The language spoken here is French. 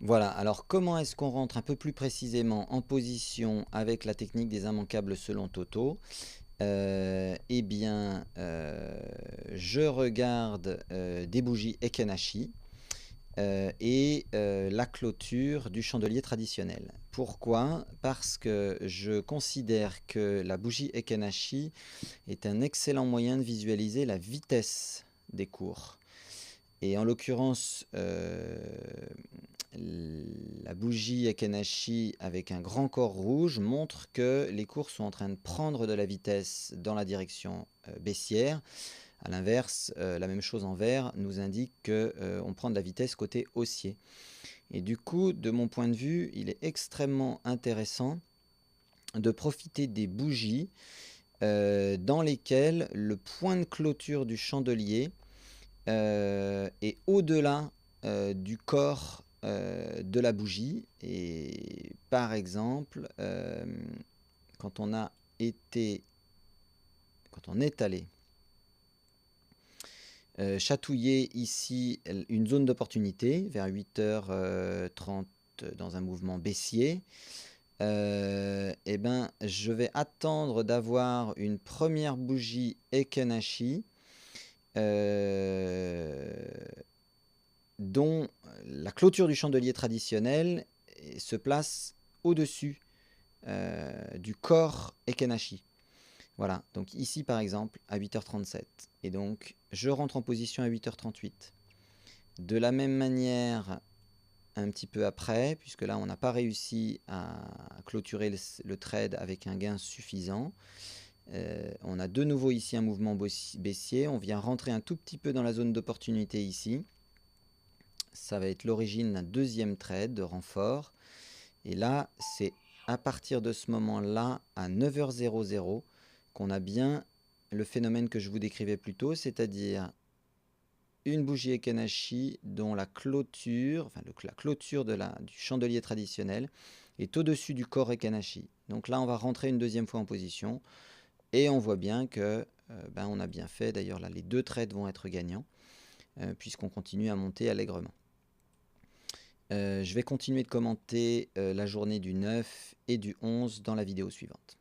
Voilà, alors comment est-ce qu'on rentre un peu plus précisément en position avec la technique des immanquables selon Toto? Eh bien, je regarde des bougies Ekenashi et la clôture du chandelier traditionnel. Pourquoi? Parce que je considère que la bougie Ekenashi est un excellent moyen de visualiser la vitesse des cours. Et en l'occurrence, la bougie Ekenashi avec un grand corps rouge montre que les cours sont en train de prendre de la vitesse dans la direction baissière. A l'inverse, la même chose en vert nous indique qu'on prend de la vitesse côté haussier. Et du coup, de mon point de vue, il est extrêmement intéressant de profiter des bougies dans lesquelles le point de clôture du chandelier est au-delà du corps de la bougie. Et par exemple, quand on est allé chatouiller ici une zone d'opportunité vers 8h30 dans un mouvement baissier, eh ben, je vais attendre d'avoir une première bougie Ekenashi dont la clôture du chandelier traditionnel se place au-dessus du corps Ekenashi. Voilà, donc ici par exemple à 8h37. Et donc je rentre en position à 8h38. De la même manière, un petit peu après, puisque là on n'a pas réussi à clôturer le trade avec un gain suffisant. On a de nouveau ici un mouvement baissier. On vient rentrer un tout petit peu dans la zone d'opportunité ici. Ça va être l'origine d'un deuxième trade de renfort. Et là, c'est à partir de ce moment-là, à 9h00, qu'on a bien le phénomène que je vous décrivais plus tôt, c'est-à-dire une bougie Ekenashi dont la clôture, enfin la clôture du chandelier traditionnel est au-dessus du corps Ekenashi. Donc là, on va rentrer une deuxième fois en position et on voit bien que on a bien fait. D'ailleurs, là, les deux trades vont être gagnants puisqu'on continue à monter allègrement. Je vais continuer de commenter la journée du 9 et du 11 dans la vidéo suivante.